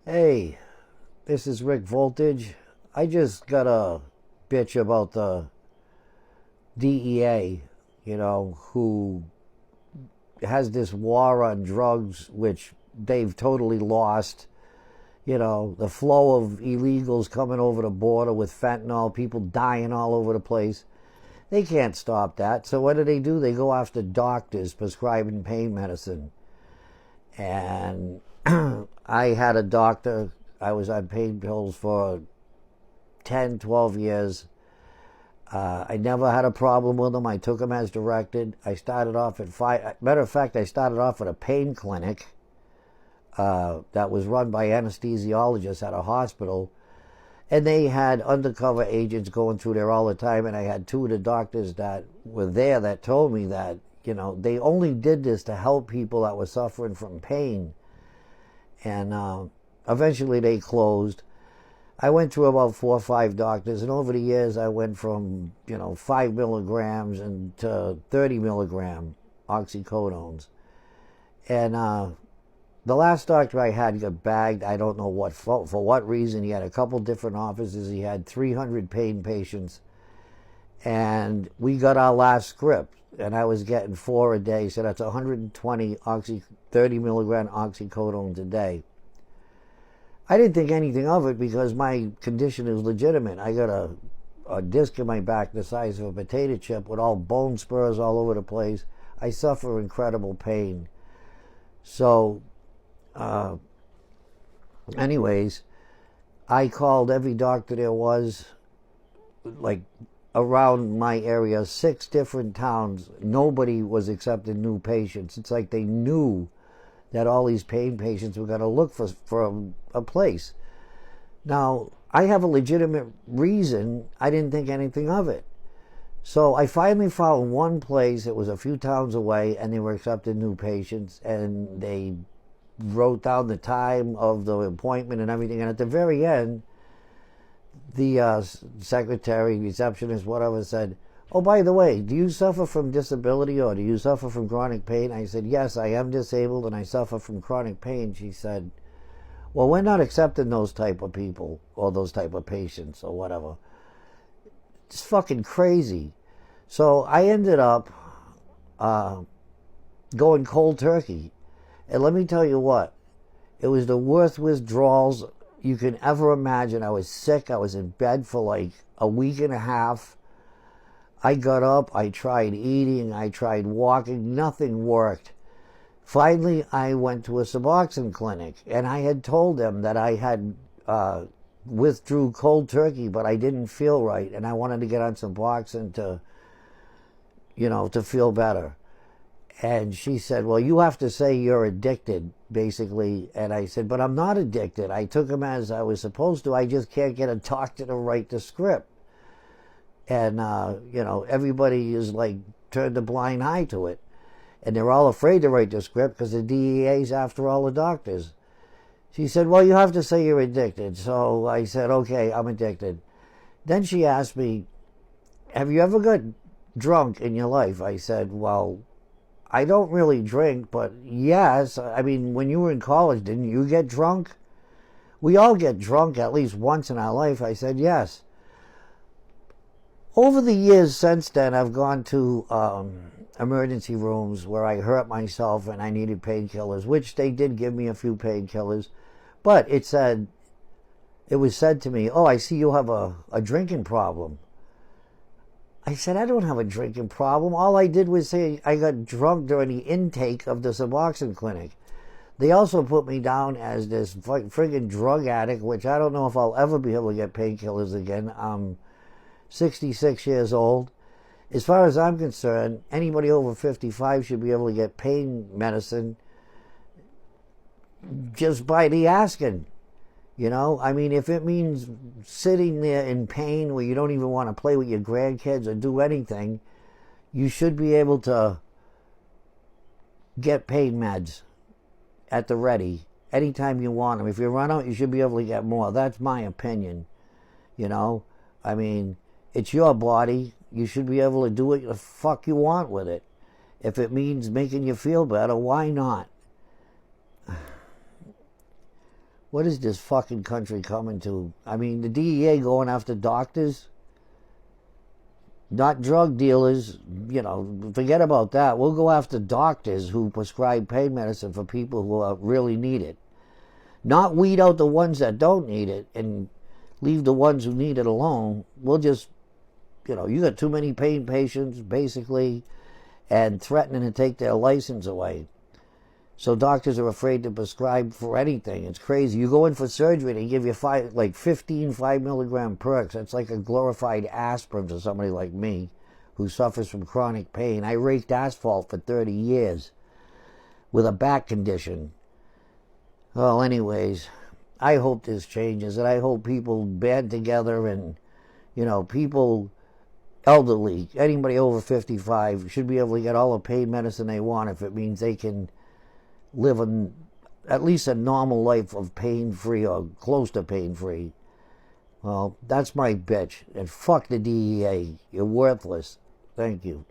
Hey, this is Rick Voltage. I just got a bitch about the DEA, who has this war on drugs, which they've totally lost. The flow of illegals coming over the border with fentanyl, people dying all over the place. They can't stop that. So what do? They go after doctors prescribing pain medicine. And I had a doctor. I was on pain pills for 10, 12 years. I never had a problem with them. I took them as directed. I started off at matter of fact, I started off at a pain clinic that was run by anesthesiologists at a hospital. And they had undercover agents going through there all the time. And I had two of the doctors that were there that told me that, they only did this to help people that were suffering from pain. And eventually they closed. I went through about 4 or 5 doctors, and over the years I went from 5 milligrams and to 30 milligram oxycodones. And the last doctor I had got bagged. I don't know for what reason. He had a couple different offices. He had 300 pain patients, and we got our last script, and I was getting 4 a day, so that's 120 30 milligram oxycodones a day. I didn't think anything of it because my condition is legitimate. I got a disc in my back the size of a potato chip with all bone spurs all over the place. I suffer incredible pain. So, anyways, I called every doctor there was, like, around my area, 6 different towns. Nobody was accepting new patients. It's like they knew that all these pain patients were going to look for a place. Now, I have a legitimate reason. I didn't think anything of it. So I finally found one place. It was a few towns away, and they were accepting new patients, and they wrote down the time of the appointment and everything. And at the very end, the secretary, receptionist, whatever, said, "Oh, by the way, do you suffer from disability or do you suffer from chronic pain?" I said, "Yes, I am disabled and I suffer from chronic pain." She said, "Well, we're not accepting those type of people or those type of patients or whatever." It's fucking crazy. So I ended up going cold turkey. And let me tell you what, it was the worst withdrawals you can ever imagine. I was sick. I was in bed for like a week and a half. I got up, I tried eating, I tried walking, nothing worked. Finally, I went to a Suboxone clinic, and I had told them that I had withdrew cold turkey, but I didn't feel right, and I wanted to get on Suboxone to feel better. And she said, "Well, you have to say you're addicted, basically." And I said, "But I'm not addicted. I took them as I was supposed to. I just can't get a doctor to write the script." And, everybody is like turned a blind eye to it. And they're all afraid to write the script because the DEA's after all the doctors. She said, "Well, you have to say you're addicted." So I said, "Okay, I'm addicted." Then she asked me, "Have you ever got drunk in your life?" I said, "Well, I don't really drink, but yes. I mean, when you were in college, didn't you get drunk?" "We all get drunk at least once in our life." I said, "Yes." Over the years since then, I've gone to emergency rooms where I hurt myself and I needed painkillers, which they did give me a few painkillers. But it was said to me, "Oh, I see you have a drinking problem." I said, "I don't have a drinking problem. All I did was say I got drunk during the intake of the Suboxone clinic." They also put me down as this friggin' drug addict, which I don't know if I'll ever be able to get painkillers again. 66 years old. As far as I'm concerned, anybody over 55 should be able to get pain medicine just by the asking. I mean, if it means sitting there in pain where you don't even want to play with your grandkids or do anything, you should be able to get pain meds at the ready anytime you want them. If you run out, you should be able to get more. That's my opinion. I mean, it's your body. You should be able to do what the fuck you want with it. If it means making you feel better, why not? What is this fucking country coming to? I mean, the DEA going after doctors, not drug dealers. You know, forget about that. We'll go after doctors who prescribe pain medicine for people who really need it. Not weed out the ones that don't need it and leave the ones who need it alone. We'll just, you know, you got too many pain patients, basically, and threatening to take their license away. So doctors are afraid to prescribe for anything. It's crazy. You go in for surgery, they give you 15 5-milligram perks. That's like a glorified aspirin to somebody like me who suffers from chronic pain. I raked asphalt for 30 years with a back condition. Well, anyways, I hope this changes, and I hope people band together and, you know, people, elderly, anybody over 55 should be able to get all the pain medicine they want if it means they can live at least a normal life of pain-free or close to pain-free. Well, that's my bitch. And fuck the DEA. You're worthless. Thank you.